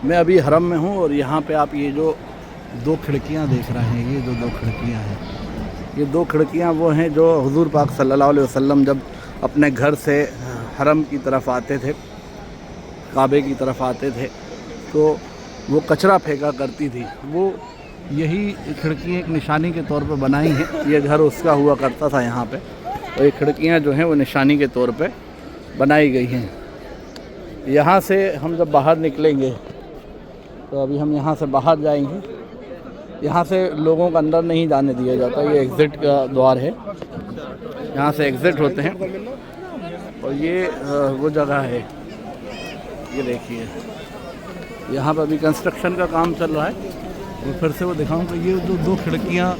मैं अभी हरम में हूँ और यहाँ पे आप ये जो दो खिड़कियाँ देख रहे हैं, ये जो दो खिड़कियाँ हैं, ये दो खिड़कियाँ वो हैं जो हुज़ूर पाक सल्लल्लाहु अलैहि वसल्लम जब अपने घर से हरम की तरफ आते थे, काबे की तरफ आते थे, तो वो कचरा फेंका करती थी। वो यही खिड़कियाँ एक निशानी के तौर पे बनाई हैं। ये घर उसका हुआ करता था यहाँ पे, और ये खिड़कियाँ जो हैं वो निशानी के तौर पे बनाई गई हैं। यहाँ से हम जब बाहर निकलेंगे, तो अभी हम यहाँ से बाहर जाएंगे। यहाँ से लोगों को अंदर नहीं जाने दिया जाता, ये एग्ज़िट का द्वार है, यहाँ से एग्ज़िट होते हैं। और ये वो जगह है, ये देखिए, यहाँ पर अभी कंस्ट्रक्शन का काम चल रहा है। और फिर से वो दिखाऊं तो ये जो दो खिड़कियाँ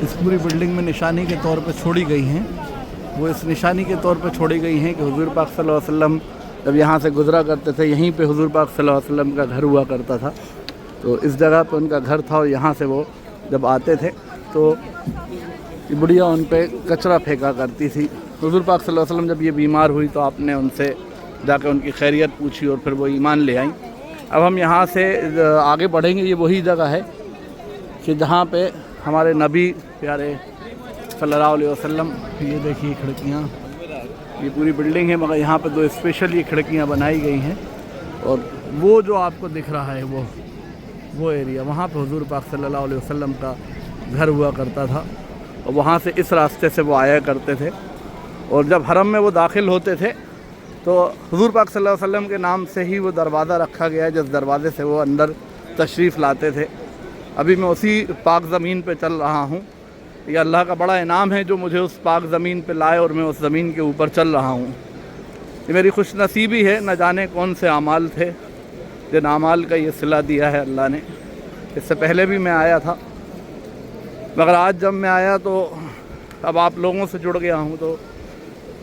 इस पूरी बिल्डिंग में निशानी के तौर पे छोड़ी गई हैं, वो इस निशानी के तौर पे छोड़ी गई हैं कि हुज़ूर पाक सल्लल्लाहु अलैहि वसल्लम जब यहाँ से गुज़रा करते थे, यहीं पे हुज़ूर पाक सल्लल्लाहु अलैहि वसल्लम का घर हुआ करता था। तो इस जगह पे उनका घर था और यहाँ से वो जब आते थे तो ये बुढ़िया उन पे कचरा फेंका करती थी। हुज़ूर पाक सल्लल्लाहु अलैहि वसल्लम जब ये बीमार हुई तो आपने उनसे जाकर उनकी खैरियत पूछी और फिर वो ईमान ले आई। अब हम यहाँ से आगे बढ़ेंगे। ये वही जगह है कि जहाँ पे हमारे नबी प्यारे सल्लल्लाहु अलैहि वसल्लम, ये देखिए खिड़कियाँ, ये पूरी बिल्डिंग है मगर यहाँ पे दो स्पेशल ये खिड़कियाँ बनाई गई हैं। और वो जो आपको दिख रहा है वो एरिया, वहाँ पे हुज़ूर पाक सल्लल्लाहु अलैहि वसल्लम का घर हुआ करता था और वहाँ से इस रास्ते से वो आया करते थे। और जब हरम में वो दाखिल होते थे तो हुज़ूर पाक सल्लल्लाहु अलैहि वसल्लम के नाम से ही वो दरवाज़ा रखा गया है, जिस दरवाज़े से वो अंदर तशरीफ़ लाते थे। अभी मैं उसी पाक ज़मीन पे चल रहा हूँ। ये अल्लाह का बड़ा इनाम है जो मुझे उस पाक ज़मीन पे लाए और मैं उस ज़मीन के ऊपर चल रहा हूँ। ये मेरी खुश नसीबी है, न जाने कौन से आमाल थे जिन आमाल का ये सिला दिया है अल्लाह ने। इससे पहले भी मैं आया था, मगर आज जब मैं आया तो अब आप लोगों से जुड़ गया हूँ, तो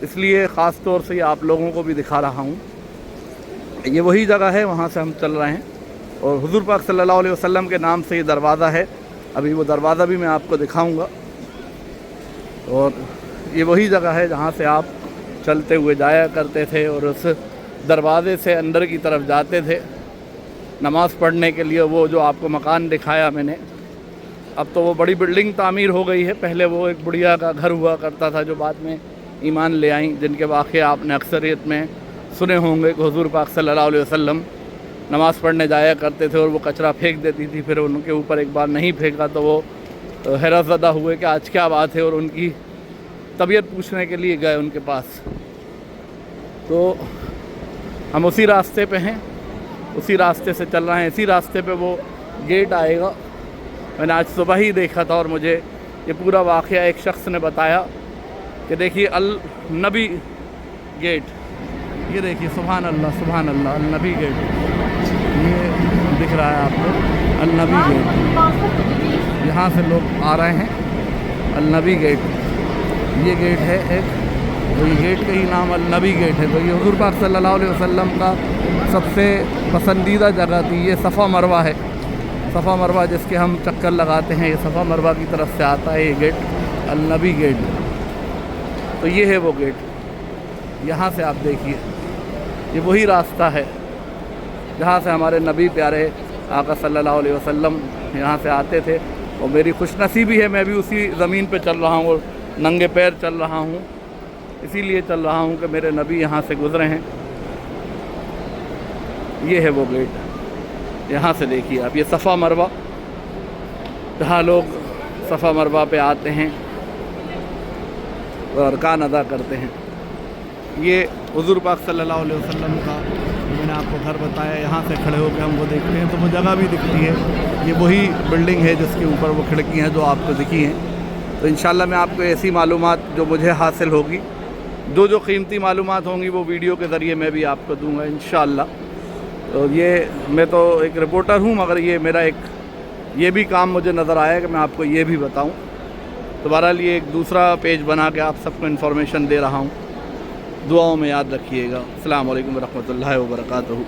इसलिए ख़ास तौर से ये आप लोगों को भी दिखा रहा हूँ। ये वही जगह है, वहाँ से हम चल रहे हैं और हुज़ूर पाक सल्लल्लाहु अलैहि वसल्लम के नाम से ये दरवाज़ा है। अभी वो दरवाज़ा भी मैं आपको दिखाऊंगा। और ये वही जगह है जहाँ से आप चलते हुए जाया करते थे और उस दरवाज़े से अंदर की तरफ जाते थे नमाज़ पढ़ने के लिए। वो जो आपको मकान दिखाया मैंने, अब तो वो बड़ी बिल्डिंग तामीर हो गई है। पहले वो एक बुढ़िया का घर हुआ करता था जो बाद में ईमान ले आई, जिनके वाक़े आपने अक्सरियत में सुने होंगे कि हुज़ूर पाक सल्लल्लाहु अलैहि वसल्लम नमाज़ पढ़ने जाया करते थे और वो कचरा फेंक देती थी। फिर उनके ऊपर एक बार नहीं फेंका तो वो हैरत ज़दा हुए कि आज क्या बात है, और उनकी तबीयत पूछने के लिए गए उनके पास। तो हम उसी रास्ते पे हैं, उसी रास्ते से चल रहे हैं। इसी रास्ते पे वो गेट आएगा। मैंने आज सुबह ही देखा था और मुझे ये पूरा वाक़या एक शख्स ने बताया कि देखिए अल नबी गेट, ये देखिए, सुभान अल्लाह, अल नबी गेट, ये दिख रहा है आपको, अल नबी गेट। यहाँ से लोग आ रहे हैं, अल नबी गेट, ये गेट है एक, तो ये गेट का ही नाम अल नबी गेट है। तो ये हुज़ूर पाक सल्लल्लाहु अलैहि वसल्लम का सबसे पसंदीदा जगह थी। ये सफ़ा मरवा है, सफ़ा मरवा जिसके हम चक्कर लगाते हैं, ये सफ़ा मरवा की तरफ से आता है ये गेट, अल नबी गेट। तो ये है वो गेट। यहाँ से आप देखिए, ये वही रास्ता है जहाँ से हमारे नबी प्यारे आका सल्लल्लाहु अलैहि वसल्लम यहाँ से आते थे। और मेरी खुशनसीबी है, मैं भी उसी ज़मीन पे चल रहा हूँ और नंगे पैर चल रहा हूँ। इसीलिए चल रहा हूँ कि मेरे नबी यहाँ से गुज़रे हैं। ये है वो गेट, यहाँ से देखिए आप, ये सफ़ा मरवा, जहाँ लोग सफ़ा मरवा पे आते हैं और अरकान अदा करते हैं। ये हुज़ूर पाक सल्लल्लाहु अलैहि वसल्लम का मैंने आपको घर बताया। यहाँ से खड़े होकर हम वो देखते हैं तो वो जगह भी दिखती है। ये वही बिल्डिंग है जिसके ऊपर वो खिड़कियाँ जो आपको दिखी हैं। तो इंशाल्लाह मैं आपको ऐसी मालूमात जो मुझे हासिल होगी, जो कीमती मालूमात होंगी, वो वीडियो के ज़रिए मैं भी आपको दूँगा इंशाल्लाह। तो ये मैं तो एक रिपोर्टर हूँ, मगर ये मेरा एक ये भी काम मुझे नज़र आया कि मैं आपको ये भी बताऊँ। तो बहरहाल ये एक दूसरा पेज बना के आप सबको इन्फॉर्मेशन दे रहा हूँ। दुआओं में याद रखिएगा। अस्सलाम वालेकुम रहमतुल्लाहि व बरकातहू।